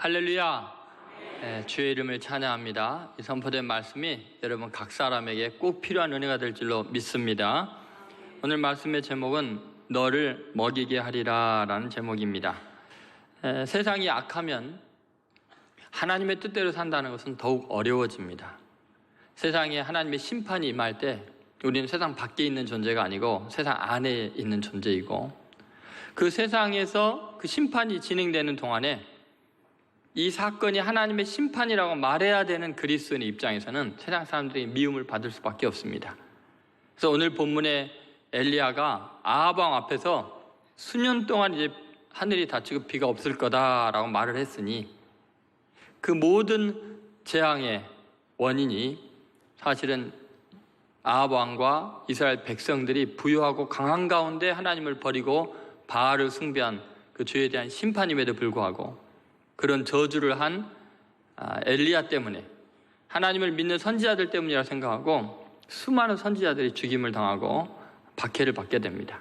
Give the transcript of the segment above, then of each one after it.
할렐루야. 주의 이름을 찬양합니다. 이 선포된 말씀이 여러분 각 사람에게 꼭 필요한 은혜가 될 줄로 믿습니다. 오늘 말씀의 제목은 너를 먹이게 하리라 라는 제목입니다. 세상이 악하면 하나님의 뜻대로 산다는 것은 더욱 어려워집니다. 세상에 하나님의 심판이 임할 때 우리는 세상 밖에 있는 존재가 아니고 세상 안에 있는 존재이고, 그 세상에서 그 심판이 진행되는 동안에 이 사건이 하나님의 심판이라고 말해야 되는 그리스도인의 입장에서는 세상 사람들이 미움을 받을 수밖에 없습니다. 그래서 오늘 본문에 엘리야가 아합 왕 앞에서 수년 동안 이제 하늘이 닫히고 비가 없을 거다라고 말을 했으니, 그 모든 재앙의 원인이 사실은 아합 왕과 이스라엘 백성들이 부유하고 강한 가운데 하나님을 버리고 바알을 숭배한 그 죄에 대한 심판임에도 불구하고, 그런 저주를 한 엘리야 때문에, 하나님을 믿는 선지자들 때문이라고 생각하고 수많은 선지자들이 죽임을 당하고 박해를 받게 됩니다.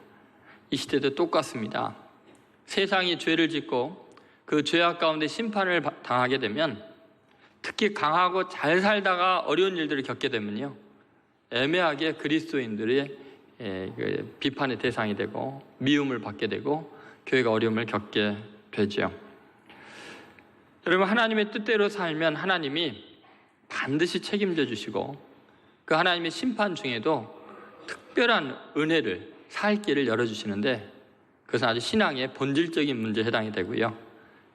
이 시대도 똑같습니다. 세상이 죄를 짓고 그 죄악 가운데 심판을 당하게 되면, 특히 강하고 잘 살다가 어려운 일들을 겪게 되면요, 애매하게 그리스도인들의 비판의 대상이 되고 미움을 받게 되고 교회가 어려움을 겪게 되죠. 여러분, 하나님의 뜻대로 살면 하나님이 반드시 책임져 주시고, 그 하나님의 심판 중에도 특별한 은혜를, 살 길을 열어주시는데, 그것은 아주 신앙의 본질적인 문제에 해당이 되고요.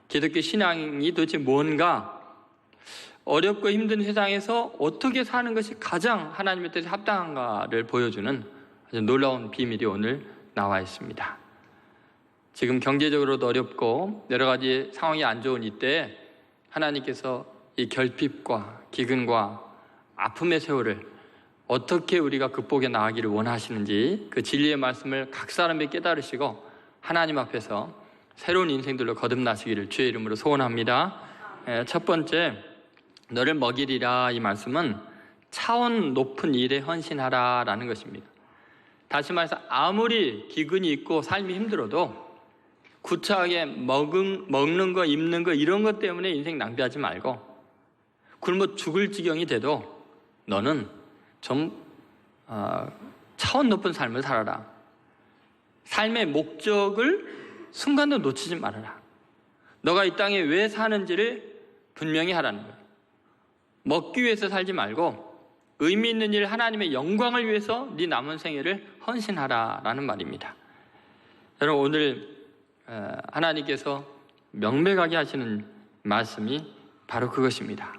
기독교 신앙이 도대체 뭔가, 어렵고 힘든 세상에서 어떻게 사는 것이 가장 하나님의 뜻에 합당한가를 보여주는 아주 놀라운 비밀이 오늘 나와 있습니다. 지금 경제적으로도 어렵고 여러 가지 상황이 안 좋은 이때에 하나님께서 이 결핍과 기근과 아픔의 세월을 어떻게 우리가 극복해 나가기를 원하시는지, 그 진리의 말씀을 각 사람이 깨달으시고 하나님 앞에서 새로운 인생들로 거듭나시기를 주의 이름으로 소원합니다. 첫 번째, 너를 먹이리라, 이 말씀은 차원 높은 일에 헌신하라 라는 것입니다. 다시 말해서 아무리 기근이 있고 삶이 힘들어도 구차하게 먹는 거, 입는 거, 이런 것 때문에 인생 낭비하지 말고, 굶어 죽을 지경이 돼도 너는 좀 차원 높은 삶을 살아라. 삶의 목적을 순간도 놓치지 말아라. 너가 이 땅에 왜 사는지를 분명히 하라는 거예요. 먹기 위해서 살지 말고 의미 있는 일, 하나님의 영광을 위해서 네 남은 생애를 헌신하라 라는 말입니다. 여러분, 오늘 하나님께서 명백하게 하시는 말씀이 바로 그것입니다.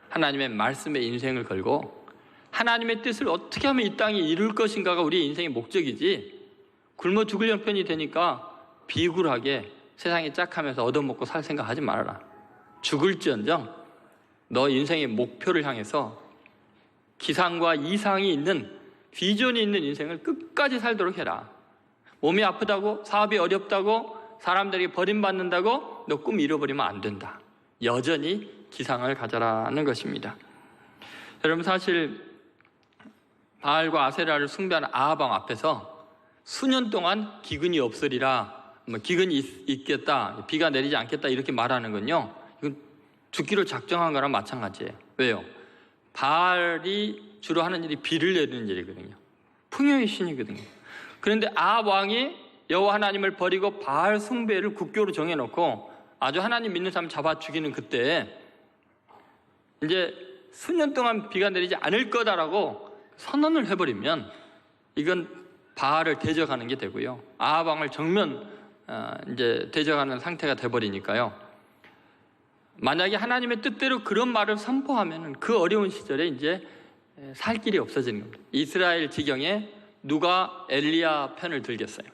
하나님의 말씀에 인생을 걸고 하나님의 뜻을 어떻게 하면 이 땅에 이룰 것인가가 우리의 인생의 목적이지, 굶어 죽을 형편이 되니까 비굴하게 세상에 짝하면서 얻어먹고 살 생각하지 말아라. 죽을지언정 너 인생의 목표를 향해서 기상과 이상이 있는, 비전이 있는 인생을 끝까지 살도록 해라. 몸이 아프다고, 사업이 어렵다고, 사람들이 버림받는다고 너 꿈 잃어버리면 안 된다. 여전히 기상을 가져라는 것입니다. 여러분, 사실 바알과 아세라를 숭배하는 아합 왕 앞에서 수년 동안 기근이 없으리라, 기근이 있겠다, 비가 내리지 않겠다, 이렇게 말하는 건요, 이건 죽기로 작정한 거랑 마찬가지예요. 왜요? 바알이 주로 하는 일이 비를 내리는 일이거든요. 풍요의 신이거든요. 그런데 아합 왕이 여호와 하나님을 버리고 바알 숭배를 국교로 정해놓고 아주 하나님 믿는 사람 잡아 죽이는 그때, 이제 수년 동안 비가 내리지 않을 거다라고 선언을 해버리면 이건 바알을 대적하는 게 되고요, 아합 왕을 정면 이제 대적하는 상태가 돼버리니까요. 만약에 하나님의 뜻대로 그런 말을 선포하면 그 어려운 시절에 이제 살 길이 없어지는 겁니다. 이스라엘 지경에 누가 엘리야 편을 들겠어요?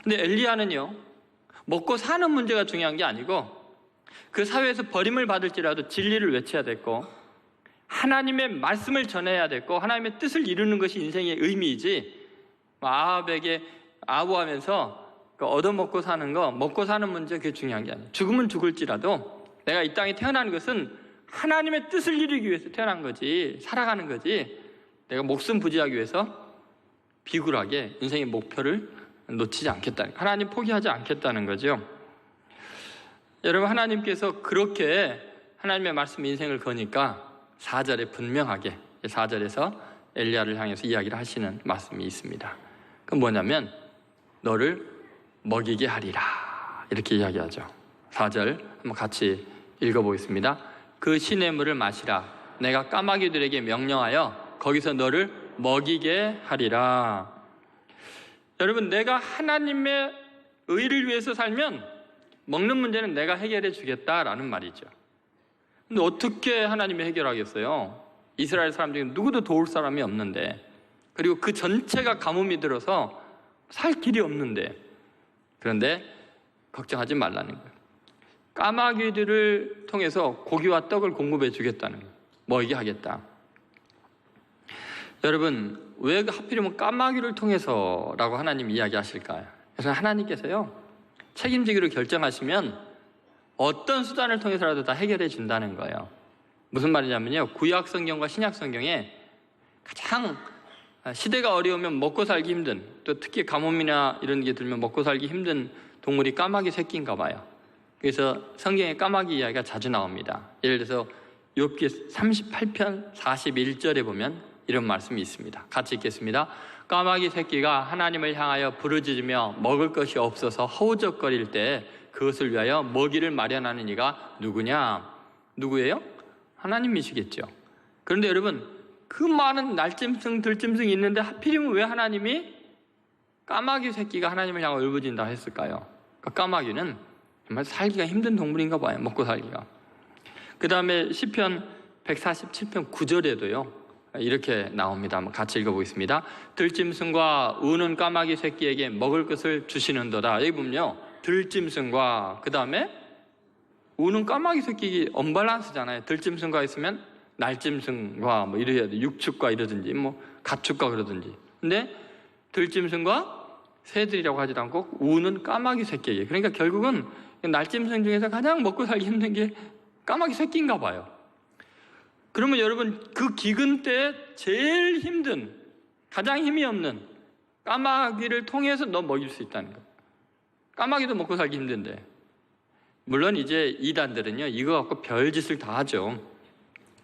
근데 엘리야는요, 먹고 사는 문제가 중요한 게 아니고 그 사회에서 버림을 받을지라도 진리를 외쳐야 됐고, 하나님의 말씀을 전해야 됐고, 하나님의 뜻을 이루는 것이 인생의 의미이지, 아합에게 아부하면서 얻어먹고 사는 거, 먹고 사는 문제, 그게 중요한 게 아니에요. 죽으면 죽을지라도 내가 이 땅에 태어난 것은 하나님의 뜻을 이루기 위해서 태어난 거지, 살아가는 거지, 내가 목숨 부지하기 위해서 비굴하게 인생의 목표를 놓치지 않겠다는, 하나님 포기하지 않겠다는 거죠. 여러분, 하나님께서 그렇게 하나님의 말씀 인생을 거니까 4절에 분명하게 4절에서 엘리야를 향해서 이야기를 하시는 말씀이 있습니다. 그건 뭐냐면 너를 먹이게 하리라 이렇게 이야기하죠. 4절 한번 같이 읽어보겠습니다. 그 시냇물을 마시라. 내가 까마귀들에게 명령하여 거기서 너를 먹이게 하리라. 여러분, 내가 하나님의 의를 위해서 살면 먹는 문제는 내가 해결해 주겠다라는 말이죠. 근데 어떻게 하나님이 해결하겠어요? 이스라엘 사람 중에 누구도 도울 사람이 없는데, 그리고 그 전체가 가뭄이 들어서 살 길이 없는데, 그런데 걱정하지 말라는 거예요. 까마귀들을 통해서 고기와 떡을 공급해 주겠다는 거예요. 먹이게 하겠다. 여러분, 왜 하필이면 까마귀를 통해서라고 하나님 이야기하실까요? 그래서 하나님께서요, 책임지기로 결정하시면 어떤 수단을 통해서라도 다 해결해 준다는 거예요. 무슨 말이냐면요, 구약 성경과 신약 성경에 가장 시대가 어려우면 먹고 살기 힘든, 또 특히 가뭄이나 이런 게 들면 먹고 살기 힘든 동물이 까마귀 새끼인가 봐요. 그래서 성경에 까마귀 이야기가 자주 나옵니다. 예를 들어서 욥기 38편 41절에 보면 이런 말씀이 있습니다. 같이 읽겠습니다. 까마귀 새끼가 하나님을 향하여 부르짖으며 먹을 것이 없어서 허우적거릴 때 그것을 위하여 먹이를 마련하는 이가 누구냐? 누구예요? 하나님이시겠죠. 그런데 여러분, 그 많은 날짐승 들짐승이 있는데 하필이면 왜 하나님이 까마귀 새끼가 하나님을 향하여 울부짖는다 했을까요? 그러니까 까마귀는 정말 살기가 힘든 동물인가 봐요. 먹고 살기가. 그 다음에 시편 147편 9절에도요 이렇게 나옵니다. 한번 같이 읽어보겠습니다. 들짐승과 우는 까마귀 새끼에게 먹을 것을 주시는도다. 여기 보면요, 들짐승과 그 다음에 우는 까마귀 새끼 언밸런스잖아요. 들짐승과 있으면 날짐승과 뭐 이래야 돼. 육축과 이러든지 뭐 가축과 그러든지. 근데 들짐승과 새들이라고 하지도 않고 우는 까마귀 새끼에게. 그러니까 결국은 날짐승 중에서 가장 먹고 살기 힘든 게 까마귀 새끼인가 봐요. 그러면 여러분, 그 기근 때 제일 힘든, 가장 힘이 없는 까마귀를 통해서 너 먹일 수 있다는 거예요. 까마귀도 먹고 살기 힘든데. 물론 이제 이단들은요 이거 갖고 별짓을 다 하죠.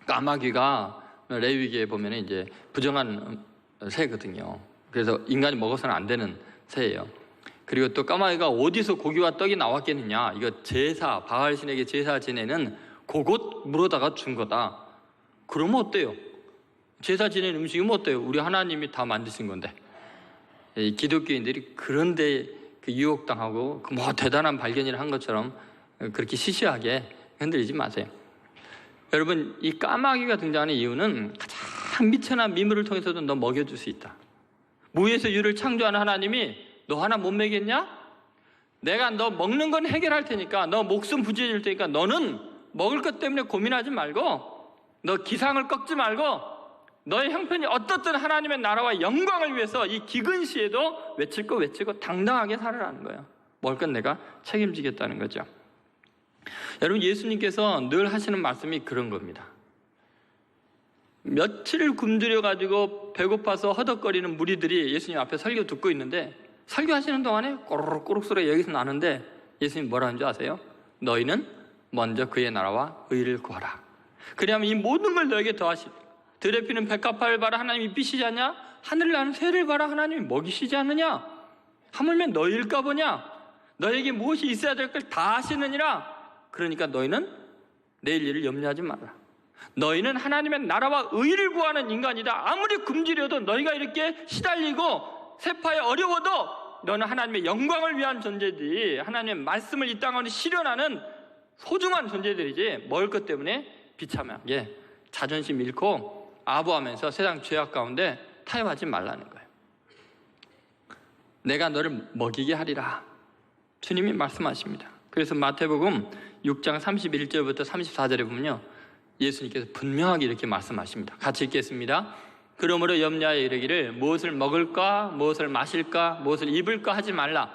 까마귀가 레위기에 보면 이제 부정한 새거든요. 그래서 인간이 먹어서는 안 되는 새예요. 그리고 또 까마귀가 어디서 고기와 떡이 나왔겠느냐, 이거 제사, 바알신에게 제사 지내는 그곳 물어다가 준 거다. 그러면 어때요? 제사 지내는 음식이면 어때요? 우리 하나님이 다 만드신 건데. 이 기독교인들이 그런데 그 유혹당하고 그 뭐 대단한 발견을 한 것처럼 그렇게 시시하게 흔들리지 마세요. 여러분, 이 까마귀가 등장하는 이유는 가장 미천한 미물을 통해서도 너 먹여줄 수 있다. 무에서 유를 창조하는 하나님이 너 하나 못 먹겠냐? 내가 너 먹는 건 해결할 테니까, 너 목숨 부지해줄 테니까 너는 먹을 것 때문에 고민하지 말고, 너 기상을 꺾지 말고, 너의 형편이 어떻든 하나님의 나라와 영광을 위해서 이 기근 시에도 외칠 거 외치고 당당하게 살아라는 거예요. 먹을 건 내가 책임지겠다는 거죠. 여러분, 예수님께서 늘 하시는 말씀이 그런 겁니다. 며칠 굶주려가지고 배고파서 허덕거리는 무리들이 예수님 앞에 설교 듣고 있는데, 설교하시는 동안에 꼬르륵 소리가 여기서 나는데 예수님 뭐라는 줄 아세요? 너희는 먼저 그의 나라와 의를 구하라. 그리하면 이 모든 걸 너에게 더하시리. 들에 피는 백합화를 봐라, 하나님이 삐시지 않냐? 하늘을 나는 새를 봐라, 하나님이 먹이시지 않느냐? 하물며 너희일까 보냐? 너에게 무엇이 있어야 될 걸 다 하시느니라. 그러니까 너희는 내일 일을 염려하지 마라. 너희는 하나님의 나라와 의를 구하는 인간이다. 아무리 굶주려도 너희가 이렇게 시달리고 세파에 어려워도 너는 하나님의 영광을 위한 존재들이, 하나님의 말씀을 이 땅에 실현하는 소중한 존재들이지, 먹을 것 때문에 비참하게 자존심 잃고 아부하면서 세상 죄악 가운데 타협하지 말라는 거예요. 내가 너를 먹이게 하리라, 주님이 말씀하십니다. 그래서 마태복음 6장 31절부터 34절에 보면요, 예수님께서 분명하게 이렇게 말씀하십니다. 같이 읽겠습니다. 그러므로 염려하여 이르기를 무엇을 먹을까, 무엇을 마실까, 무엇을 입을까 하지 말라.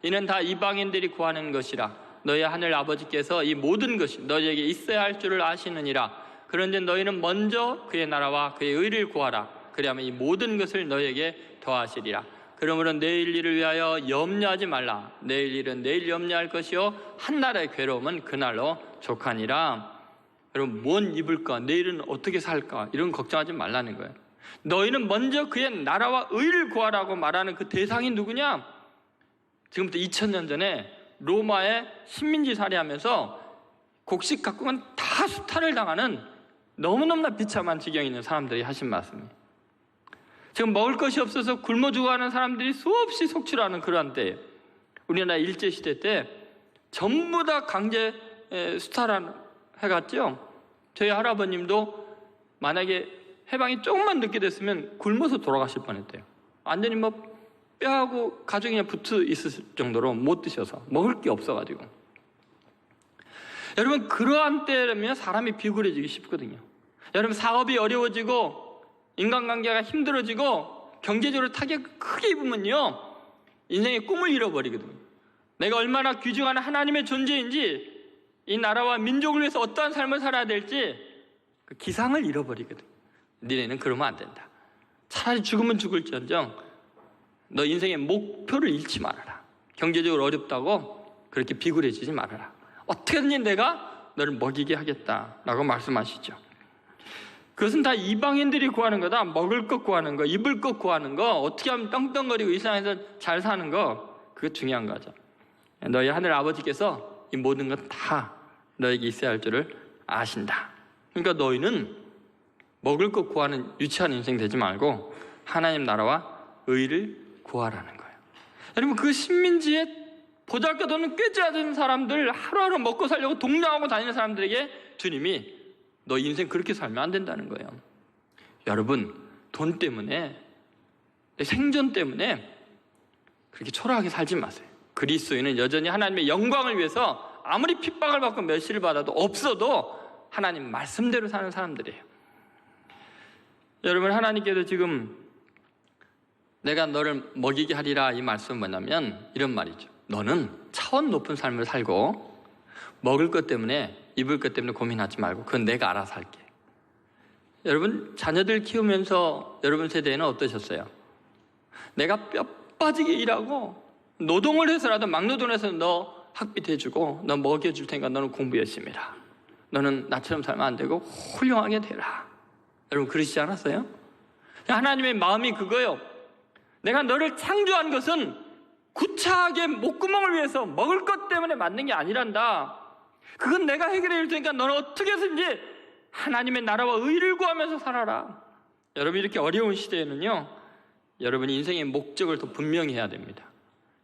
이는 다 이방인들이 구하는 것이라. 너희 하늘 아버지께서 이 모든 것이 너희에게 있어야 할 줄을 아시느니라. 그런데 너희는 먼저 그의 나라와 그의 의를 구하라. 그리하면 이 모든 것을 너희에게 더하시리라. 그러므로 내일 일을 위하여 염려하지 말라. 내일 일은 내일 염려할 것이요 한날의 괴로움은 그날로 족하니라. 여러분, 뭔 입을까? 내일은 어떻게 살까? 이런 걱정하지 말라는 거예요. 너희는 먼저 그의 나라와 의를 구하라고 말하는 그 대상이 누구냐? 지금부터 2000년 전에 로마의 식민지 살해하면서 곡식 갖고는 다 수탈을 당하는 너무너무나 비참한 지경에 있는 사람들이 하신 말씀이에요. 지금 먹을 것이 없어서 굶어 죽어가는 사람들이 수없이 속출하는 그러한 때에 우리나라 일제시대 때 전부 다 강제 수탈해갔죠. 저희 할아버님도 만약에 해방이 조금만 늦게 됐으면 굶어서 돌아가실 뻔했대요. 완전히 뭐 뼈하고 가죽이 그냥 붙어 있을 정도로 못 드셔서 먹을 게 없어가지고. 여러분, 그러한 때라면 사람이 비굴해지기 쉽거든요. 여러분, 사업이 어려워지고 인간관계가 힘들어지고 경제적으로 타격을 크게 입으면요 인생의 꿈을 잃어버리거든요. 내가 얼마나 귀중한 하나님의 존재인지, 이 나라와 민족을 위해서 어떠한 삶을 살아야 될지 그 기상을 잃어버리거든요. 니네는 그러면 안 된다. 차라리 죽으면 죽을지언정 너 인생의 목표를 잃지 말아라. 경제적으로 어렵다고 그렇게 비굴해지지 말아라. 어떻게든지 내가 너를 먹이게 하겠다라고 말씀하시죠. 그것은 다 이방인들이 구하는 거다. 먹을 것 구하는 거, 입을 것 구하는 거, 어떻게 하면 떵떵거리고 이 세상에서 잘 사는 거, 그게 중요한 거죠. 너희 하늘 아버지께서 이 모든 것 다 너에게 있어야 할 줄을 아신다. 그러니까 너희는 먹을 것 구하는 유치한 인생 되지 말고 하나님 나라와 의를 구하라는 거예요. 여러분, 그 식민지에 보잘것없는 꾀지하던 사람들, 하루하루 먹고 살려고 동냥하고 다니는 사람들에게 주님이 너 인생 그렇게 살면 안 된다는 거예요. 여러분, 돈 때문에, 내 생존 때문에 그렇게 초라하게 살지 마세요. 그리스도인은 여전히 하나님의 영광을 위해서 아무리 핍박을 받고 멸시를 받아도 없어도 하나님 말씀대로 사는 사람들이에요. 여러분, 하나님께서 지금 내가 너를 먹이게 하리라 이 말씀은 뭐냐면 이런 말이죠. 너는 차원 높은 삶을 살고 먹을 것 때문에, 입을 것 때문에 고민하지 말고 그건 내가 알아서 할게. 여러분, 자녀들 키우면서 여러분 세대에는 어떠셨어요? 내가 뼈 빠지게 일하고 노동을 해서라도 막노동해서 너 학비 대주고 너 먹여줄 테니까 너는 공부 열심히 해라. 너는 나처럼 살면 안 되고 훌륭하게 되라. 여러분, 그러시지 않았어요? 하나님의 마음이 그거예요. 내가 너를 창조한 것은 구차하게 목구멍을 위해서 먹을 것 때문에 만든 게 아니란다. 그건 내가 해결해 줄 테니까 너는 어떻게 해서든지 하나님의 나라와 의를 구하면서 살아라. 여러분, 이렇게 어려운 시대에는요 여러분이 인생의 목적을 더 분명히 해야 됩니다.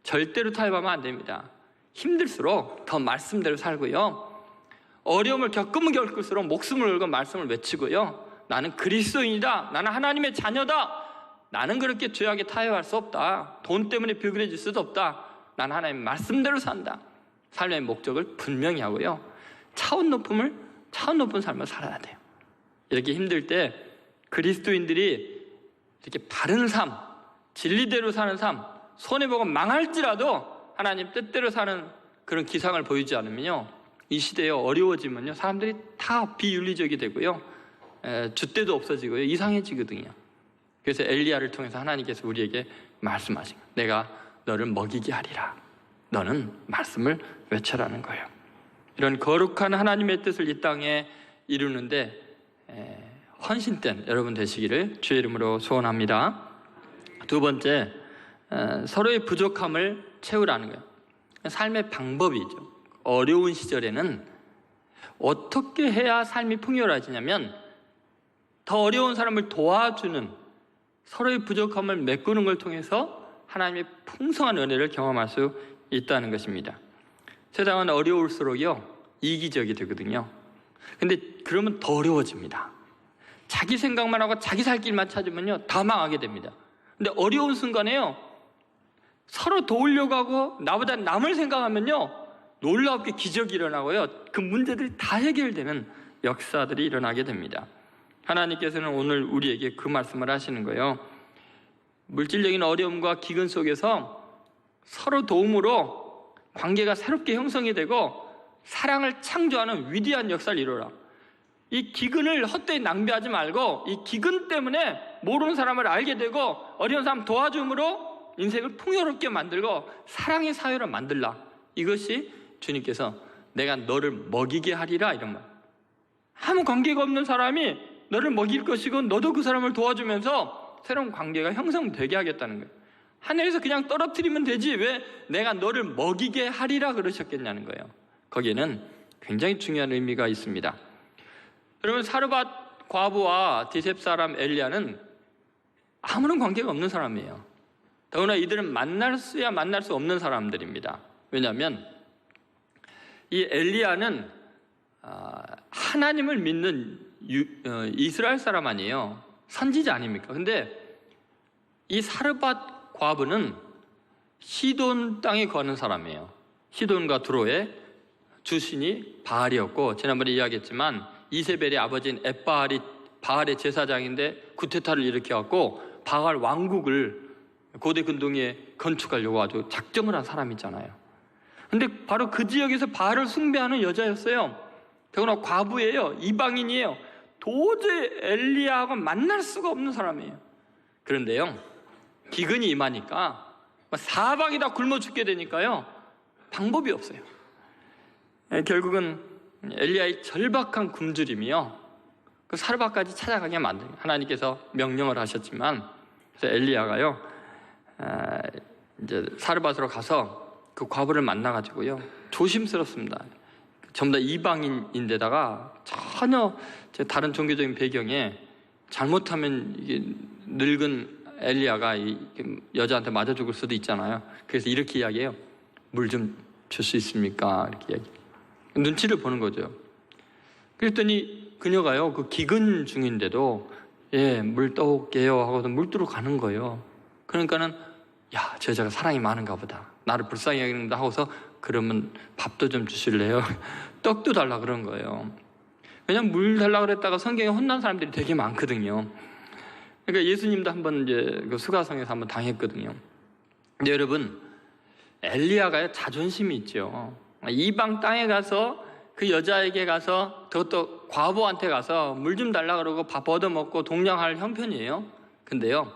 절대로 타협하면 안 됩니다. 힘들수록 더 말씀대로 살고요, 어려움을 겪으면 겪을수록 목숨을 걸고 말씀을 외치고요, 나는 그리스도인이다, 나는 하나님의 자녀다, 나는 그렇게 죄악에 타협할 수 없다, 돈 때문에 비굴해질 수도 없다, 나는 하나님의 말씀대로 산다. 삶의 목적을 분명히 하고요, 차원 높은 삶을 살아야 돼요. 이렇게 힘들 때 그리스도인들이 이렇게 바른 삶, 진리대로 사는 삶, 손해보고 망할지라도 하나님 뜻대로 사는 그런 기상을 보이지 않으면요, 이 시대에 어려워지면요 사람들이 다 비윤리적이 되고요, 줏대도 없어지고요, 이상해지거든요. 그래서 엘리야를 통해서 하나님께서 우리에게 말씀하신 거예요. 내가 너를 먹이게 하리라. 너는 말씀을 외쳐라는 거예요. 이런 거룩한 하나님의 뜻을 이 땅에 이루는데 헌신된 여러분 되시기를 주의 이름으로 소원합니다. 두 번째, 서로의 부족함을 채우라는 거예요. 삶의 방법이죠. 어려운 시절에는 어떻게 해야 삶이 풍요로워지냐면 더 어려운 사람을 도와주는, 서로의 부족함을 메꾸는 걸 통해서 하나님의 풍성한 은혜를 경험할 수 있다는 것입니다. 세상은 어려울수록요 이기적이 되거든요. 근데 그러면 더 어려워집니다. 자기 생각만 하고 자기 살 길만 찾으면요 다 망하게 됩니다. 근데 어려운 순간에요 서로 도우려고 하고 나보다 남을 생각하면요 놀랍게 기적이 일어나고요, 그 문제들이 다 해결되는 역사들이 일어나게 됩니다. 하나님께서는 오늘 우리에게 그 말씀을 하시는 거예요. 물질적인 어려움과 기근 속에서 서로 도움으로 관계가 새롭게 형성이 되고 사랑을 창조하는 위대한 역사를 이루라. 이 기근을 헛되이 낭비하지 말고 이 기근 때문에 모르는 사람을 알게 되고 어려운 사람 도와줌으로 인생을 풍요롭게 만들고 사랑의 사회로 만들라. 이것이 주님께서 내가 너를 먹이게 하리라 이런 말. 아무 관계가 없는 사람이 너를 먹일 것이고 너도 그 사람을 도와주면서 새로운 관계가 형성되게 하겠다는 거예요. 하늘에서 그냥 떨어뜨리면 되지 왜 내가 너를 먹이게 하리라 그러셨겠냐는 거예요. 거기에는 굉장히 중요한 의미가 있습니다. 여러분, 사르밧 과부와 디셉 사람 엘리야는 아무런 관계가 없는 사람이에요. 더구나 이들은 만날 수야 만날 수 없는 사람들입니다. 왜냐하면 이 엘리야는 하나님을 믿는 이스라엘 사람 아니에요. 선지자 아닙니까? 근데 이 사르밧 과부는 시돈 땅에 거하는 사람이에요. 시돈과 두로의 주신이 바알이었고, 지난번에 이야기했지만 이세벨의 아버지인 엣바알이 바알의 제사장인데 구테타를 일으켜갖고 바알 왕국을 고대 근동에 건축하려고 아주 작정을 한 사람이잖아요. 근데 바로 그 지역에서 바알을 숭배하는 여자였어요. 더구나 과부예요. 이방인이에요. 도저히 엘리야하고 만날 수가 없는 사람이에요. 그런데요, 기근이 임하니까 사방이 다 굶어 죽게 되니까요, 방법이 없어요. 결국은 엘리야의 절박한 굶주림이요, 그 사르밧까지 찾아가게 만든, 하나님께서 명령을 하셨지만, 그래서 엘리야가요 이제 사르밧으로 가서 그 과부를 만나가지고요, 조심스럽습니다. 전부 다 이방인인데다가 전혀 다른 종교적인 배경에 잘못하면 이게 늙은 엘리야가 여자한테 맞아 죽을 수도 있잖아요. 그래서 이렇게 이야기해요. 물 좀 줄 수 있습니까? 이렇게 이야기. 눈치를 보는 거죠. 그랬더니 그녀가요, 그 기근 중인데도 예, 물 떠올게요 하고서 물 뜨러 가는 거예요. 그러니까는 야, 저 여자가 사랑이 많은가 보다. 나를 불쌍히 여기는다 하고서 그러면 밥도 좀 주실래요? 떡도 달라 그런 거예요. 왜냐면 물 달라 그랬다가 성경에 혼난 사람들이 되게 많거든요. 그러니까 예수님도 한번 이제 그 수가성에서 한번 당했거든요. 근데 여러분, 엘리야가 자존심이 있죠. 이방 땅에 가서 그 여자에게 가서 그것도 과부한테 가서 물 좀 달라 그러고 밥 얻어먹고 동냥할 형편이에요. 근데요,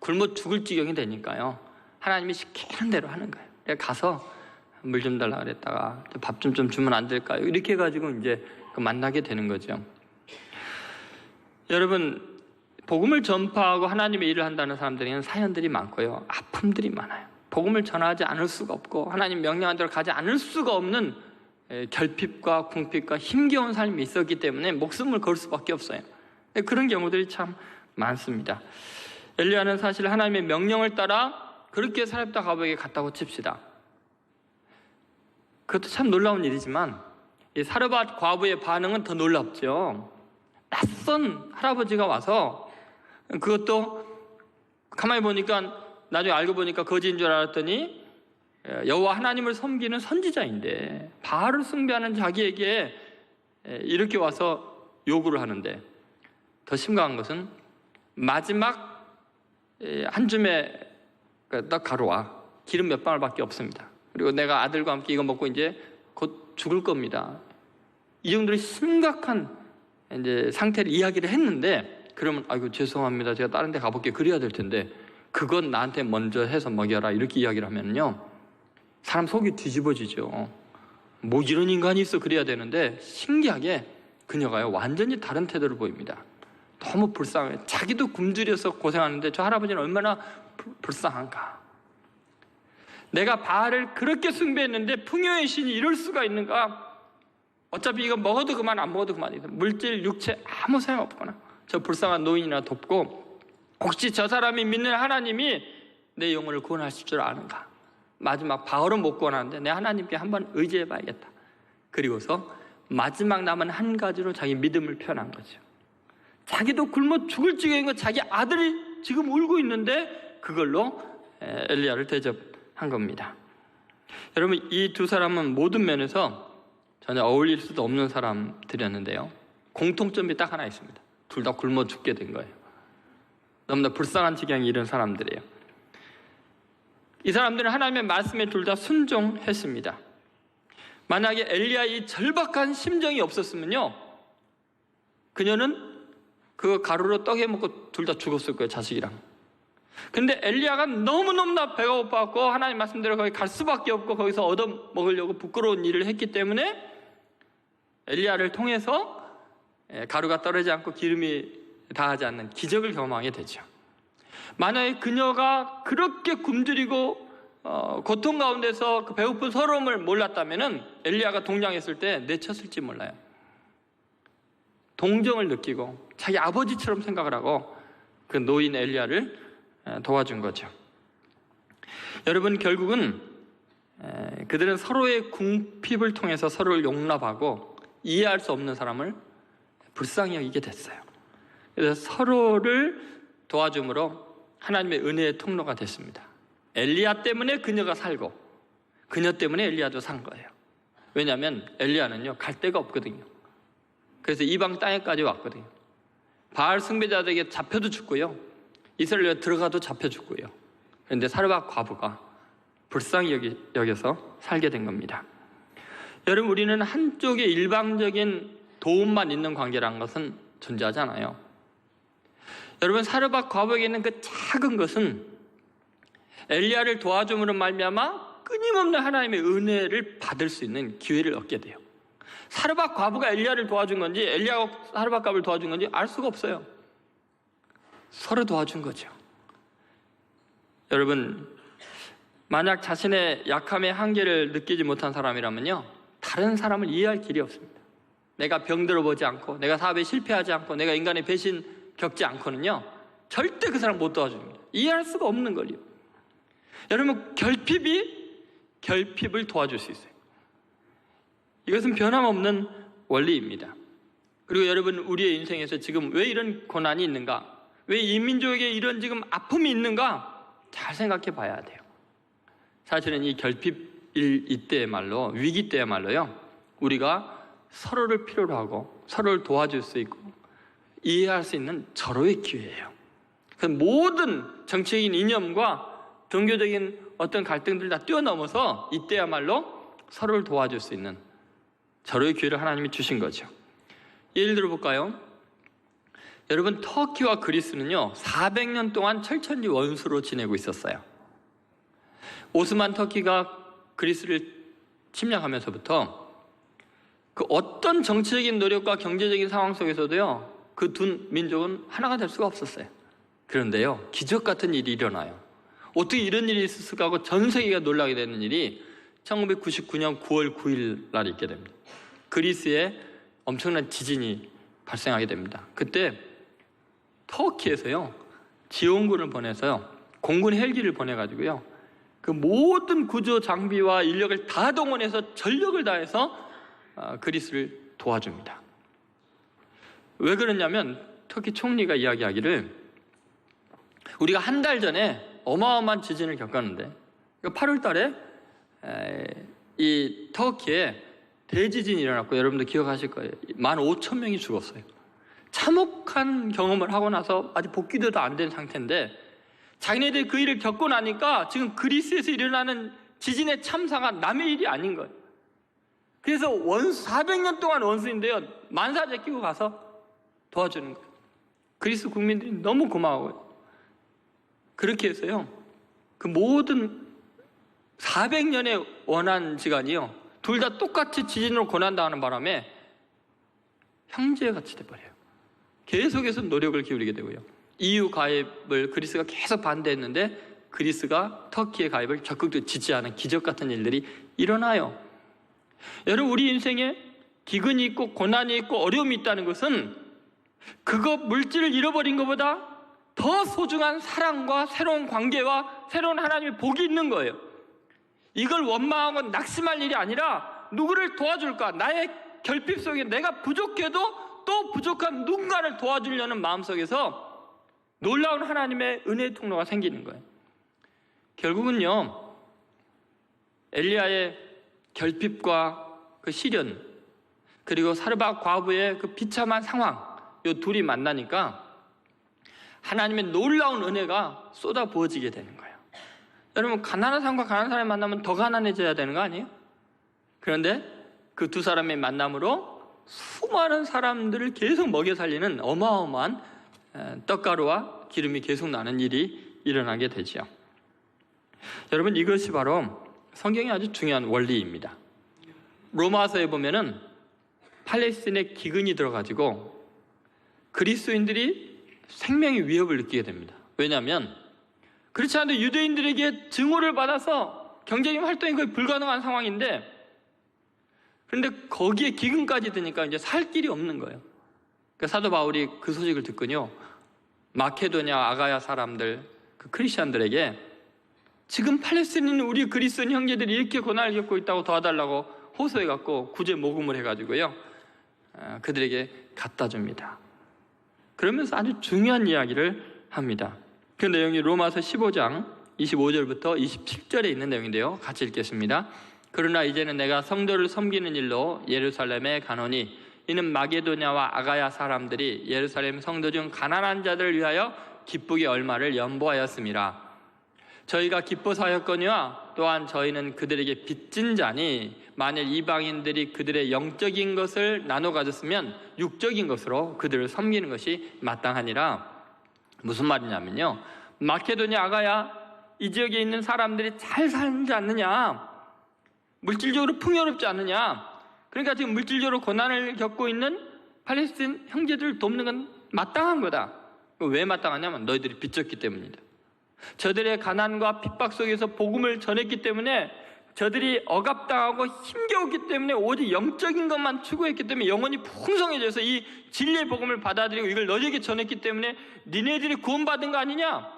굶어 죽을 지경이 되니까요, 하나님이 시키는 대로 하는 거예요. 그래서 가서 물 좀 달라 그랬다가 밥 좀 주면 안 될까요? 이렇게 해가지고 이제 만나게 되는 거죠. 여러분, 복음을 전파하고 하나님의 일을 한다는 사람들에게는 사연들이 많고요, 아픔들이 많아요. 복음을 전하지 않을 수가 없고 하나님 명령한 대로 가지 않을 수가 없는 결핍과 궁핍과 힘겨운 삶이 있었기 때문에 목숨을 걸 수밖에 없어요. 그런 경우들이 참 많습니다. 엘리야는 사실 하나님의 명령을 따라 그렇게 사렙다 과부에게 갔다고 칩시다. 그것도 참 놀라운 일이지만 이 사르밧 과부의 반응은 더 놀랍죠. 낯선 할아버지가 와서, 그것도 가만히 보니까 나중에 알고 보니까 거지인 줄 알았더니 여호와 하나님을 섬기는 선지자인데 바알을 숭배하는 자기에게 이렇게 와서 요구를 하는데, 더 심각한 것은 마지막 한 줌의 딱 가루와 기름 몇 방울밖에 없습니다. 그리고 내가 아들과 함께 이거 먹고 이제 곧 죽을 겁니다. 이 정도로 심각한 이제 상태를 이야기를 했는데, 그러면 아이고 죄송합니다, 제가 다른 데 가볼게요 그래야 될 텐데, 그건 나한테 먼저 해서 먹여라 이렇게 이야기를 하면요, 사람 속이 뒤집어지죠. 뭐 이런 인간이 있어 그래야 되는데, 신기하게 그녀가요 완전히 다른 태도를 보입니다. 너무 불쌍해. 자기도 굶주려서 고생하는데 저 할아버지는 얼마나 불쌍한가. 내가 바알을 그렇게 숭배했는데 풍요의 신이 이럴 수가 있는가. 어차피 이거 먹어도 그만 안 먹어도 그만이다. 물질 육체 아무 소용없거나 저 불쌍한 노인이나 돕고, 혹시 저 사람이 믿는 하나님이 내 영혼을 구원하실 줄 아는가. 마지막 바울은 못 구원하는데 내 하나님께 한번 의지해 봐야겠다. 그리고서 마지막 남은 한 가지로 자기 믿음을 표현한 거죠. 자기도 굶어 죽을 지경인 거, 자기 아들이 지금 울고 있는데 그걸로 엘리야를 대접한 겁니다. 여러분, 이 두 사람은 모든 면에서 전혀 어울릴 수도 없는 사람들이었는데요, 공통점이 딱 하나 있습니다. 둘 다 굶어 죽게 된 거예요. 너무나 불쌍한 지경이 이런 사람들이에요. 이 사람들은 하나님의 말씀에 둘 다 순종했습니다. 만약에 엘리야의 이 절박한 심정이 없었으면요, 그녀는 그 가루로 떡 해 먹고 둘 다 죽었을 거예요, 자식이랑. 근데 엘리야가 너무너무나 배가 고팠고 하나님 말씀대로 거기 갈 수밖에 없고 거기서 얻어먹으려고 부끄러운 일을 했기 때문에 엘리야를 통해서 가루가 떨어지지 않고 기름이 닿지 않는 기적을 경험하게 되죠. 만약에 그녀가 그렇게 굶주리고 고통 가운데서 그 배고픈 서러움을 몰랐다면 엘리야가 동장했을 때 내쳤을지 몰라요. 동정을 느끼고 자기 아버지처럼 생각을 하고 그 노인 엘리야를 도와준 거죠. 여러분, 결국은 그들은 서로의 궁핍을 통해서 서로를 용납하고 이해할 수 없는 사람을 불쌍히 여기게 됐어요. 그래서 서로를 도와줌으로 하나님의 은혜의 통로가 됐습니다. 엘리야 때문에 그녀가 살고 그녀 때문에 엘리야도 산 거예요. 왜냐하면 엘리야는요 갈 데가 없거든요. 그래서 이방 땅에까지 왔거든요. 바알 숭배자들에게 잡혀도 죽고요, 이스라엘에 들어가도 잡혀 죽고요. 그런데 사르밧 과부가 불쌍히 여겨서 살게 된 겁니다. 여러분, 우리는 한쪽의 일방적인 도움만 있는 관계라는 것은 존재하지 않아요. 여러분, 사르밧 과부에게 있는 그 작은 것은 엘리야를 도와줌으로 말미암아 끊임없는 하나님의 은혜를 받을 수 있는 기회를 얻게 돼요. 사르밧 과부가 엘리야를 도와준 건지 엘리야가 사르밧 과부를 도와준 건지 알 수가 없어요. 서로 도와준 거죠. 여러분, 만약 자신의 약함의 한계를 느끼지 못한 사람이라면요, 다른 사람을 이해할 길이 없습니다. 내가 병들어 보지 않고, 내가 사업에 실패하지 않고, 내가 인간의 배신 겪지 않고는요, 절대 그 사람 못 도와줍니다. 이해할 수가 없는 거예요. 여러분, 결핍을 도와줄 수 있어요. 이것은 변함없는 원리입니다. 그리고 여러분, 우리의 인생에서 지금 왜 이런 고난이 있는가? 왜 이 민족에게 이런 지금 아픔이 있는가? 잘 생각해 봐야 돼요. 사실은 이 결핍일 이때야말로, 위기 때야말로요, 우리가 서로를 필요로 하고 서로를 도와줄 수 있고 이해할 수 있는 절호의 기회예요. 그 모든 정치적인 이념과 종교적인 어떤 갈등들을 다 뛰어넘어서 이때야말로 서로를 도와줄 수 있는 절호의 기회를 하나님이 주신 거죠. 예를 들어 볼까요? 여러분, 터키와 그리스는요 400년 동안 철천지 원수로 지내고 있었어요. 오스만 터키가 그리스를 침략하면서부터 그 어떤 정치적인 노력과 경제적인 상황 속에서도요 그 두 민족은 하나가 될 수가 없었어요. 그런데요, 기적 같은 일이 일어나요. 어떻게 이런 일이 있었을까 하고 전 세계가 놀라게 되는 일이 1999년 9월 9일 날 있게 됩니다. 그리스에 엄청난 지진이 발생하게 됩니다. 그때 터키에서요 지원군을 보내서요, 공군 헬기를 보내가지고요 그 모든 구조 장비와 인력을 다 동원해서 전력을 다해서 그리스를 도와줍니다. 왜 그러냐면 터키 총리가 이야기하기를, 우리가 한 달 전에 어마어마한 지진을 겪었는데 8월 달에 이 터키에 대지진이 일어났고, 여러분들 기억하실 거예요. 15,000명이 죽었어요. 참혹한 경험을 하고 나서 아직 복귀도 안 된 상태인데 자기네들이 그 일을 겪고 나니까 지금 그리스에서 일어나는 지진의 참사가 남의 일이 아닌 거예요. 그래서 400년 동안 원수인데요, 만사 제끼고 가서 도와주는 거예요. 그리스 국민들이 너무 고마워요. 그렇게 해서요 그 모든 400년의 원한지간이요 둘 다 똑같이 지진으로 고난당하는 바람에 형제같이 돼버려요. 계속해서 노력을 기울이게 되고요, EU 가입을 그리스가 계속 반대했는데 그리스가 터키의 가입을 적극적으로 지지하는 기적 같은 일들이 일어나요. 여러분, 우리 인생에 기근이 있고 고난이 있고 어려움이 있다는 것은 그거 물질을 잃어버린 것보다 더 소중한 사랑과 새로운 관계와 새로운 하나님의 복이 있는 거예요. 이걸 원망하고 낙심할 일이 아니라 누구를 도와줄까? 나의 결핍 속에 내가 부족해도 또 부족한 누군가를 도와주려는 마음속에서 놀라운 하나님의 은혜의 통로가 생기는 거예요. 결국은요, 엘리야의 결핍과 그 시련, 그리고 사르밧 과부의 그 비참한 상황, 이 둘이 만나니까 하나님의 놀라운 은혜가 쏟아 부어지게 되는 거예요. 여러분, 가난한 사람과 가난한 사람이 만나면 더 가난해져야 되는 거 아니에요? 그런데 그 두 사람의 만남으로 수많은 사람들을 계속 먹여 살리는 어마어마한 떡가루와 기름이 계속 나는 일이 일어나게 되지요. 여러분, 이것이 바로 성경의 아주 중요한 원리입니다. 로마서에 보면은 팔레스틴에 기근이 들어가지고 그리스도인들이 생명의 위협을 느끼게 됩니다. 왜냐하면 그렇지 않아도 유대인들에게 증오를 받아서 경제적인 활동이 거의 불가능한 상황인데, 그런데 거기에 기근까지 드니까 이제 살 길이 없는 거예요. 그러니까 사도 바울이 그 소식을 듣고요, 마케도냐 아가야 사람들, 그 크리스천들에게 지금 팔레스틴 우리 그리스도인 형제들이 이렇게 고난을 겪고 있다고 도와달라고 호소해갖고 구제 모금을 해가지고요, 그들에게 갖다 줍니다. 그러면서 아주 중요한 이야기를 합니다. 그 내용이 로마서 15장 25절부터 27절에 있는 내용인데요, 같이 읽겠습니다. 그러나 이제는 내가 성도를 섬기는 일로 예루살렘에 가노니 이는 마게도냐와 아가야 사람들이 예루살렘 성도 중 가난한 자들을 위하여 기쁘게 얼마를 연보하였음이라. 저희가 기뻐서 하였거니와 또한 저희는 그들에게 빚진 자니 만일 이방인들이 그들의 영적인 것을 나눠 가졌으면 육적인 것으로 그들을 섬기는 것이 마땅하니라. 무슨 말이냐면요, 마케도냐 아가야 이 지역에 있는 사람들이 잘 살지 않느냐, 물질적으로 풍요롭지 않느냐, 그러니까 지금 물질적으로 고난을 겪고 있는 팔레스틴 형제들을 돕는 건 마땅한 거다. 왜 마땅하냐면 너희들이 빚졌기 때문이다. 저들의 가난과 핍박 속에서 복음을 전했기 때문에, 저들이 억압당하고 힘겨웠기 때문에 오직 영적인 것만 추구했기 때문에 영혼이 풍성해져서 이 진리의 복음을 받아들이고 이걸 너희에게 전했기 때문에 니네들이 구원받은 거 아니냐?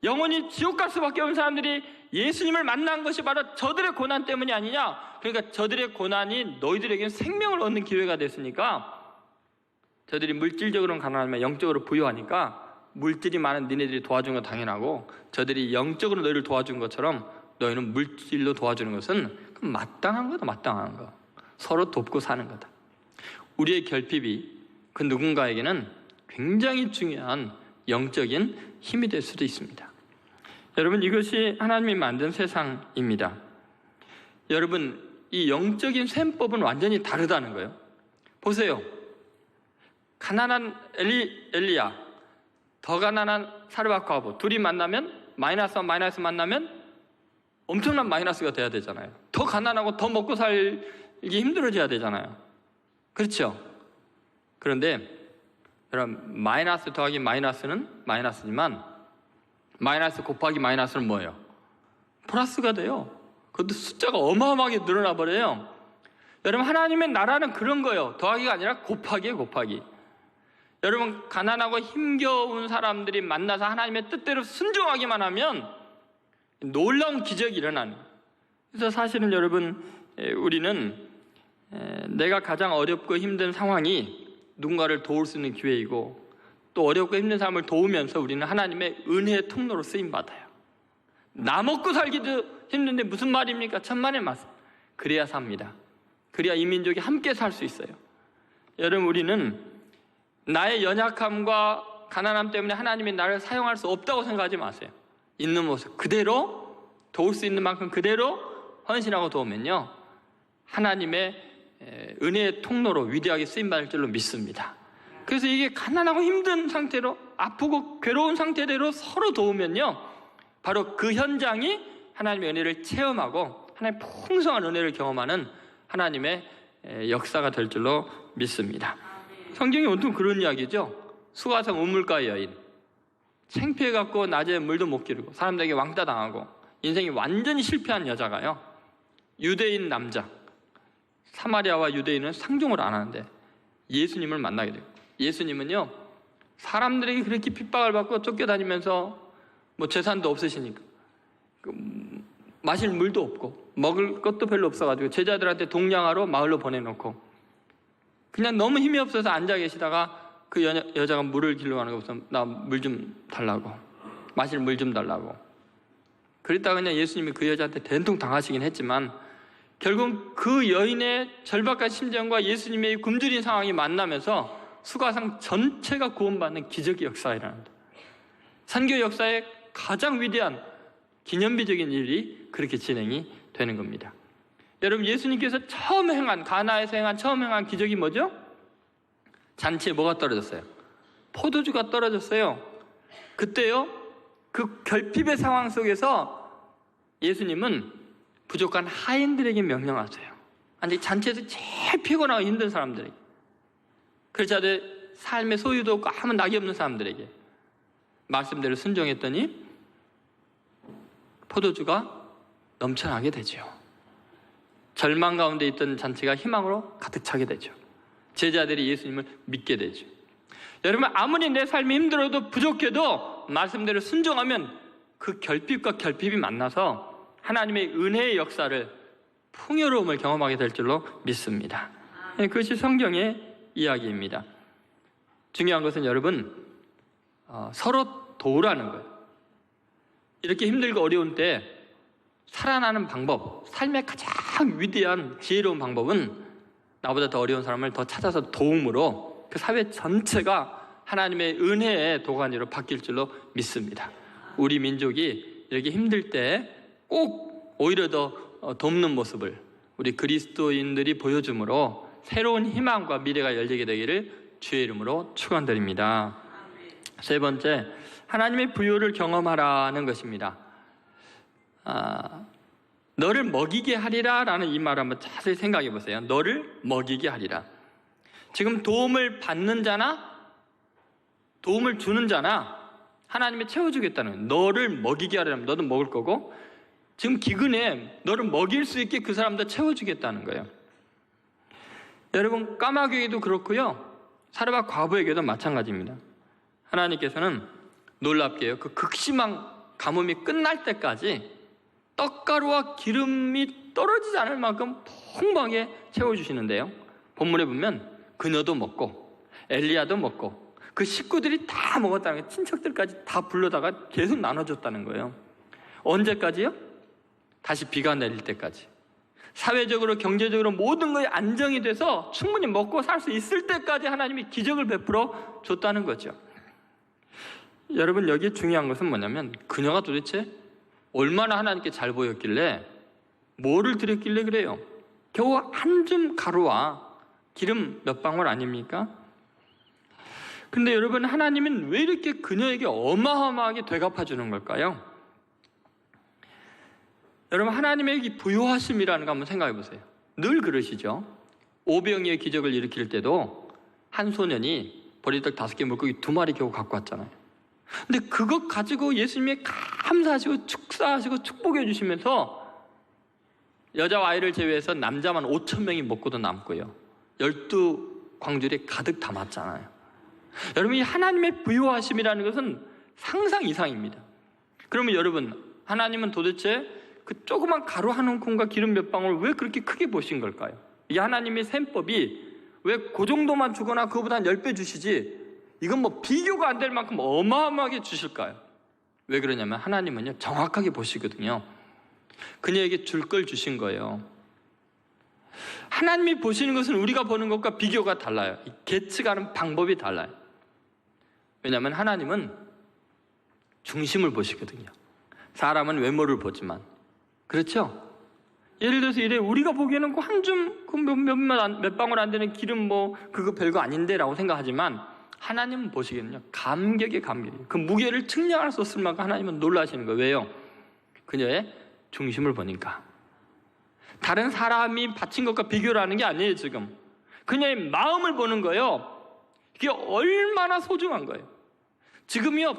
영혼이 지옥 갈 수밖에 없는 사람들이 예수님을 만난 것이 바로 저들의 고난 때문이 아니냐? 그러니까 저들의 고난이 너희들에게는 생명을 얻는 기회가 됐으니까, 저들이 물질적으로는 가난하지만 영적으로 부유하니까 물질이 많은 니네들이 도와준 건 당연하고, 저들이 영적으로 너희를 도와준 것처럼 너희는 물질로 도와주는 것은 마땅한 거다. 마땅한 거. 서로 돕고 사는 거다. 우리의 결핍이 그 누군가에게는 굉장히 중요한 영적인 힘이 될 수도 있습니다. 여러분, 이것이 하나님이 만든 세상입니다. 여러분, 이 영적인 셈법은 완전히 다르다는 거예요. 보세요. 가난한 엘리야, 더 가난한 사르밧과부, 둘이 만나면 마이너스와 마이너스 만나면 엄청난 마이너스가 돼야 되잖아요. 더 가난하고 더 먹고 살기 힘들어져야 되잖아요. 그렇죠? 그런데 여러분, 마이너스 더하기 마이너스는 마이너스지만 마이너스 곱하기 마이너스는 뭐예요? 플러스가 돼요. 그것도 숫자가 어마어마하게 늘어나 버려요. 여러분, 하나님의 나라는 그런 거예요. 더하기가 아니라 곱하기예요. 곱하기. 여러분, 가난하고 힘겨운 사람들이 만나서 하나님의 뜻대로 순종하기만 하면 놀라운 기적이 일어나는 거예요. 그래서 사실은 여러분, 우리는 내가 가장 어렵고 힘든 상황이 누군가를 도울 수 있는 기회이고, 또 어렵고 힘든 사람을 도우면서 우리는 하나님의 은혜의 통로로 쓰임받아요. 나 먹고 살기도 힘든데 무슨 말입니까? 천만의 말씀. 그래야 삽니다. 그래야 이 민족이 함께 살 수 있어요. 여러분, 우리는 나의 연약함과 가난함 때문에 하나님이 나를 사용할 수 없다고 생각하지 마세요. 있는 모습 그대로, 도울 수 있는 만큼 그대로 헌신하고 도우면요, 하나님의 은혜의 통로로 위대하게 쓰임받을 줄로 믿습니다. 그래서 이게 가난하고 힘든 상태로, 아프고 괴로운 상태대로 서로 도우면요, 바로 그 현장이 하나님의 은혜를 체험하고 하나님의 풍성한 은혜를 경험하는 하나님의 역사가 될 줄로 믿습니다. 성경이 온통 그런 이야기죠. 수가성 우물가의 여인, 창피해갖고 낮에 물도 못 기르고 사람들에게 왕따 당하고 인생이 완전히 실패한 여자가요, 유대인 남자, 사마리아와 유대인은 상종을 안 하는데 예수님을 만나게 돼요. 예수님은요, 사람들에게 그렇게 핍박을 받고 쫓겨다니면서 뭐 재산도 없으시니까 마실 물도 없고 먹을 것도 별로 없어가지고 제자들한테 동냥하러 마을로 보내놓고 그냥 너무 힘이 없어서 앉아 계시다가 그 여자가 물을 길러 가는 거 없어, 나 물 좀 달라고, 마실 물 좀 달라고. 그랬다가 그냥 예수님이 그 여자한테 된통 당하시긴 했지만 결국 그 여인의 절박한 심정과 예수님의 굶주린 상황이 만나면서 수가성 전체가 구원받는 기적의 역사가 일어납니다. 선교 역사의 가장 위대한 기념비적인 일이 그렇게 진행이 되는 겁니다. 여러분, 예수님께서 처음 행한, 가나에서 행한 처음 행한 기적이 뭐죠? 잔치에 뭐가 떨어졌어요? 포도주가 떨어졌어요. 그때요, 그 결핍의 상황 속에서 예수님은 부족한 하인들에게 명령하세요. 아니, 잔치에서 제일 피곤하고 힘든 사람들에게, 그렇지 삶의 소유도 없고 아무 낙이 없는 사람들에게 말씀대로 순종했더니 포도주가 넘쳐나게 되죠. 절망 가운데 있던 잔치가 희망으로 가득 차게 되죠. 제자들이 예수님을 믿게 되죠. 여러분, 아무리 내 삶이 힘들어도 부족해도 말씀대로 순종하면 그 결핍과 결핍이 만나서 하나님의 은혜의 역사를, 풍요로움을 경험하게 될 줄로 믿습니다. 그것이 성경의 이야기입니다. 중요한 것은 여러분, 서로 도우라는 거예요. 이렇게 힘들고 어려운 때 살아나는 방법, 삶의 가장 위대한 지혜로운 방법은 나보다 더 어려운 사람을 더 찾아서 도움으로 그 사회 전체가 하나님의 은혜의 도가니로 바뀔 줄로 믿습니다. 우리 민족이 이렇게 힘들 때 꼭 오히려 더 돕는 모습을 우리 그리스도인들이 보여줌으로 새로운 희망과 미래가 열리게 되기를 주의 이름으로 축원드립니다. 세 번째, 하나님의 부요를 경험하라는 것입니다. 너를 먹이게 하리라 라는 이 말을 한번 자세히 생각해 보세요. 너를 먹이게 하리라. 지금 도움을 받는 자나 도움을 주는 자나 하나님이 채워주겠다는 거예요. 너를 먹이게 하리라면 너도 먹을 거고, 지금 기근에 너를 먹일 수 있게 그 사람도 채워주겠다는 거예요. 여러분, 까마귀에게도 그렇고요, 사르밧 과부에게도 마찬가지입니다. 하나님께서는 놀랍게요, 그 극심한 가뭄이 끝날 때까지 떡가루와 기름이 떨어지지 않을 만큼 풍부하게 채워주시는데요, 본문에 보면 그녀도 먹고 엘리야도 먹고 그 식구들이 다 먹었다는 거예요. 친척들까지 다 불러다가 계속 나눠줬다는 거예요. 언제까지요? 다시 비가 내릴 때까지. 사회적으로 경제적으로 모든 것이 안정이 돼서 충분히 먹고 살 수 있을 때까지 하나님이 기적을 베풀어 줬다는 거죠. 여러분, 여기 중요한 것은 뭐냐면 그녀가 도대체 얼마나 하나님께 잘 보였길래, 뭐를 드렸길래 그래요? 겨우 한 줌 가루와 기름 몇 방울 아닙니까? 근데 여러분, 하나님은 왜 이렇게 그녀에게 어마어마하게 되갚아 주는 걸까요? 여러분, 하나님의 이 부요하심이라는 거 한번 생각해 보세요. 늘 그러시죠. 오병이의 기적을 일으킬 때도 한 소년이 보리떡 5개 물고기 2마리 겨우 갖고 왔잖아요. 근데 그것 가지고 예수님이 감사하시고 축사하시고 축복해 주시면서 여자와 아이를 제외해서 남자만 5,000명이 먹고도 남고요, 12광줄이 가득 담았잖아요. 여러분, 이 하나님의 부요하심이라는 것은 상상 이상입니다. 그러면 여러분, 하나님은 도대체 그 조그만 가루 한 움큼과 기름 몇 방울 왜 그렇게 크게 보신 걸까요? 이 하나님의 셈법이 왜 그 정도만 주거나 그거보다 한 10배 주시지 이건 뭐 비교가 안 될 만큼 어마어마하게 주실까요? 왜 그러냐면 하나님은요, 정확하게 보시거든요. 그녀에게 줄 걸 주신 거예요. 하나님이 보시는 것은 우리가 보는 것과 비교가 달라요. 계측하는 방법이 달라요. 왜냐하면 하나님은 중심을 보시거든요. 사람은 외모를 보지만, 그렇죠? 예를 들어서 이래 우리가 보기에는 한 줌, 몇 방울 안 되는 기름 그거 별거 아닌데 라고 생각하지만 하나님은 보시기에는요, 감격의 감격이에요. 그 무게를 측량할 수 없을 만큼 하나님은 놀라시는 거예요. 왜요? 그녀의 중심을 보니까. 다른 사람이 바친 것과 비교를 하는 게 아니에요. 지금 그녀의 마음을 보는 거예요. 이게 얼마나 소중한 거예요. 지금이요,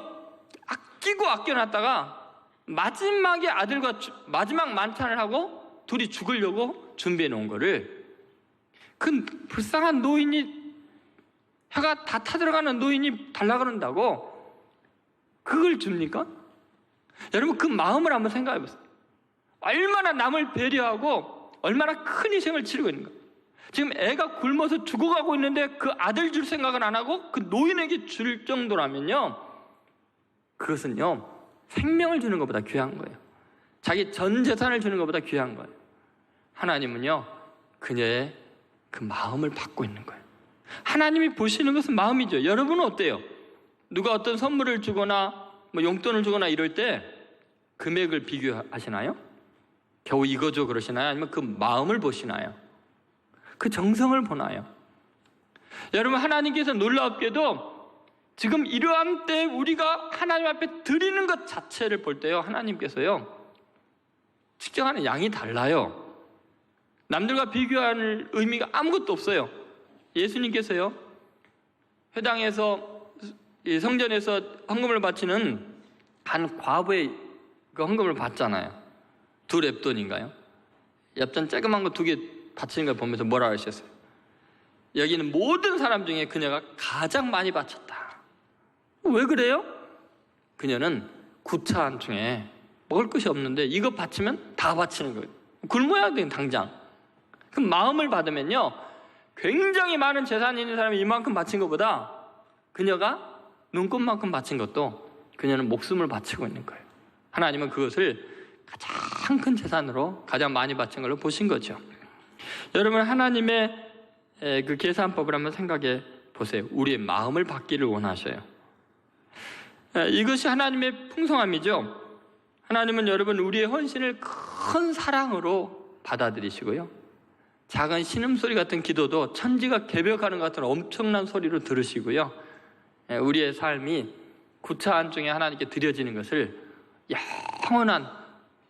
아끼고 아껴놨다가 마지막에 아들과 마지막 만찬을 하고 둘이 죽으려고 준비해 놓은 거를 그 불쌍한 노인이, 혀가 다 타들어가는 노인이 달라 그런다고 그걸 줍니까? 여러분, 그 마음을 한번 생각해 보세요. 얼마나 남을 배려하고 얼마나 큰 희생을 치르고 있는가. 지금 애가 굶어서 죽어가고 있는데 그 아들 줄 생각은 안 하고 그 노인에게 줄 정도라면요, 그것은요, 생명을 주는 것보다 귀한 거예요. 자기 전 재산을 주는 것보다 귀한 거예요. 하나님은요, 그녀의 그 마음을 받고 있는 거예요. 하나님이 보시는 것은 마음이죠. 여러분은 어때요? 누가 어떤 선물을 주거나 용돈을 주거나 이럴 때 금액을 비교하시나요? 겨우 이거 줘 그러시나요? 아니면 그 마음을 보시나요? 그 정성을 보나요? 여러분, 하나님께서 놀랍게도 지금 이러한 때 우리가 하나님 앞에 드리는 것 자체를 볼 때요, 하나님께서요 측정하는 양이 달라요. 남들과 비교할 의미가 아무것도 없어요. 예수님께서요 회당에서 성전에서 헌금을 바치는 한 과부의 그 헌금을 받잖아요. 2렙돈인가요? 엽전 조그만 거 2개 바치는 걸 보면서 뭐라 하셨어요? 여기는 모든 사람 중에 그녀가 가장 많이 바쳤다. 왜 그래요? 그녀는 구차한 중에 먹을 것이 없는데 이거 바치면 다 바치는 거예요. 굶어야 돼요, 당장. 그럼 마음을 받으면요 굉장히 많은 재산이 있는 사람이 이만큼 바친 것보다 그녀가 눈곱만큼 바친 것도 그녀는 목숨을 바치고 있는 거예요. 하나님은 그것을 가장 큰 재산으로 가장 많이 바친 걸로 보신 거죠. 여러분, 하나님의 그 계산법을 한번 생각해 보세요. 우리의 마음을 받기를 원하셔요. 이것이 하나님의 풍성함이죠. 하나님은 여러분 우리의 헌신을 큰 사랑으로 받아들이시고요, 작은 신음소리 같은 기도도 천지가 개벽하는 것 같은 엄청난 소리로 들으시고요, 우리의 삶이 구차한 중에 하나님께 드려지는 것을 영원한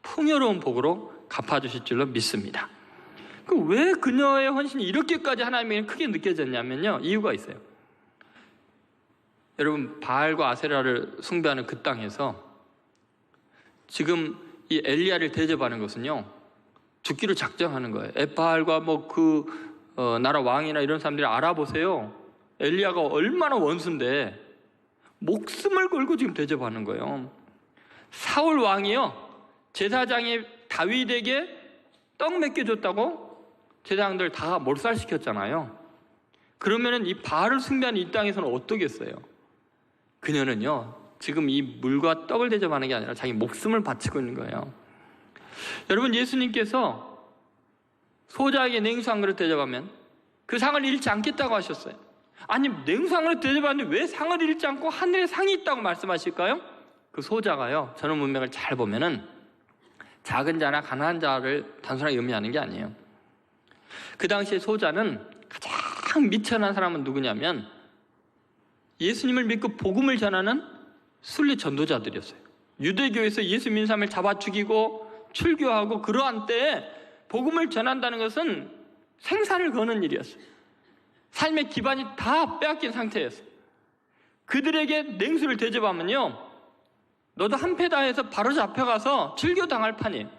풍요로운 복으로 갚아주실 줄로 믿습니다. 왜 그녀의 헌신이 이렇게까지 하나님에게 크게 느껴졌냐면요, 이유가 있어요. 여러분, 바알과 아세라를 숭배하는 그 땅에서 지금 이 엘리야를 대접하는 것은요 죽기로 작정하는 거예요. 에바알과 나라 왕이나 이런 사람들이 알아보세요. 엘리야가 얼마나 원수인데 목숨을 걸고 지금 대접하는 거예요. 사울 왕이요 제사장이 다윗에게 떡 몇 개 줬다고 제사장들 다 몰살시켰잖아요. 그러면은 이 바알을 숭배하는 이 땅에서는 어떠겠어요? 그녀는요 지금 이 물과 떡을 대접하는 게 아니라 자기 목숨을 바치고 있는 거예요. 여러분, 예수님께서 소자에게 냉수 한 그릇 대접하면 그 상을 잃지 않겠다고 하셨어요. 아니, 냉수 한 그릇 대접하는데 왜 상을 잃지 않고 하늘에 상이 있다고 말씀하실까요? 그 소자가요 저는 문맥을 잘 보면은 작은 자나 가난한 자를 단순하게 의미하는 게 아니에요. 그 당시에 소자는 가장 미천한 사람은 누구냐면 예수님을 믿고 복음을 전하는 순례 전도자들이었어요. 유대교에서 예수 믿는 사람을 잡아 죽이고 출교하고 그러한 때에 복음을 전한다는 것은 생사를 거는 일이었어요. 삶의 기반이 다 빼앗긴 상태였어요. 그들에게 냉수를 대접하면요 너도 한패다 해서 바로 잡혀가서 출교당할 판이에요.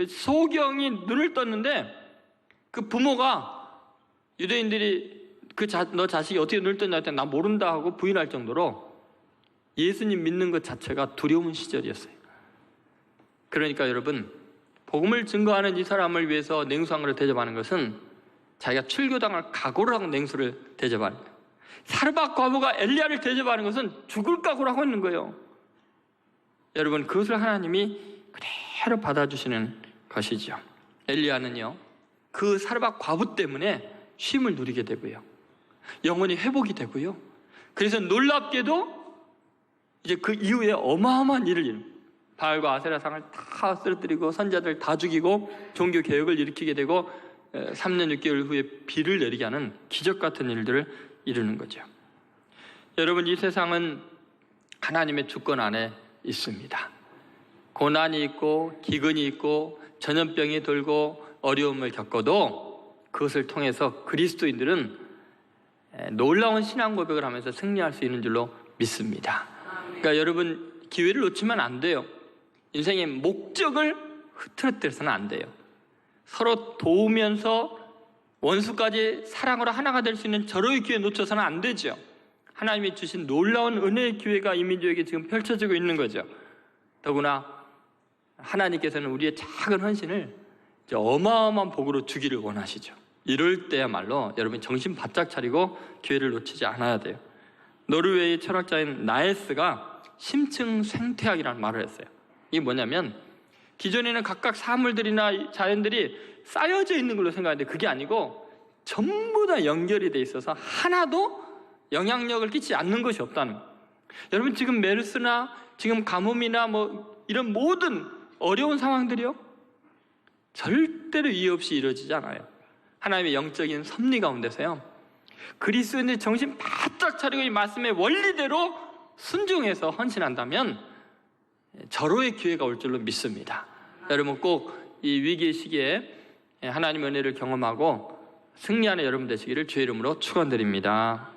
소경이 눈을 떴는데 그 부모가 유대인들이 너 자식이 어떻게 눈을 떴냐 했더니 나 모른다 하고 부인할 정도로 예수님 믿는 것 자체가 두려운 시절이었어요. 그러니까 여러분, 복음을 증거하는 이 사람을 위해서 냉수 한 그릇 대접하는 것은 자기가 출교당할 각오를 하고 냉수를 대접하는 거예요. 사르밧 과부가 엘리야를 대접하는 것은 죽을 각오를 하고 있는 거예요. 여러분, 그것을 하나님이 그대로 받아주시는 것이죠. 엘리야는요 그 사르밧 과부 때문에 쉼을 누리게 되고요, 영혼이 회복이 되고요, 그래서 놀랍게도 이제 그 이후에 어마어마한 일을 이룹니다. 바알과 아세라 상을 다 쓰러뜨리고 선자들 다 죽이고 종교 개혁을 일으키게 되고 3년 6개월 후에 비를 내리게 하는 기적 같은 일들을 이루는 거죠. 여러분, 이 세상은 하나님의 주권 안에 있습니다. 고난이 있고 기근이 있고 전염병이 돌고 어려움을 겪어도 그것을 통해서 그리스도인들은 놀라운 신앙 고백을 하면서 승리할 수 있는 줄로 믿습니다. 그러니까 여러분, 기회를 놓치면 안 돼요. 인생의 목적을 흐트러뜨려서는 안 돼요. 서로 도우면서 원수까지 사랑으로 하나가 될 수 있는 절호의 기회 놓쳐서는 안 되죠. 하나님이 주신 놀라운 은혜의 기회가 이 민족에게 지금 펼쳐지고 있는 거죠. 더구나 하나님께서는 우리의 작은 헌신을 이제 어마어마한 복으로 주기를 원하시죠. 이럴 때야말로 여러분 정신 바짝 차리고 기회를 놓치지 않아야 돼요. 노르웨이 철학자인 나에스가 심층 생태학이라는 말을 했어요. 이게 뭐냐면 기존에는 각각 사물들이나 자연들이 쌓여져 있는 걸로 생각하는데 그게 아니고 전부 다 연결이 돼 있어서 하나도 영향력을 끼치지 않는 것이 없다는 거예요. 여러분, 지금 메르스나 지금 가뭄이나 이런 모든 어려운 상황들이요 절대로 이유 없이 이루어지지 않아요. 하나님의 영적인 섭리 가운데서요 그리스도인들 정신 바짝 차리고 이 말씀의 원리대로 순종해서 헌신한다면 절호의 기회가 올 줄로 믿습니다. 여러분 꼭 이 위기의 시기에 하나님의 은혜를 경험하고 승리하는 여러분 되시기를 주의 이름으로 축원드립니다.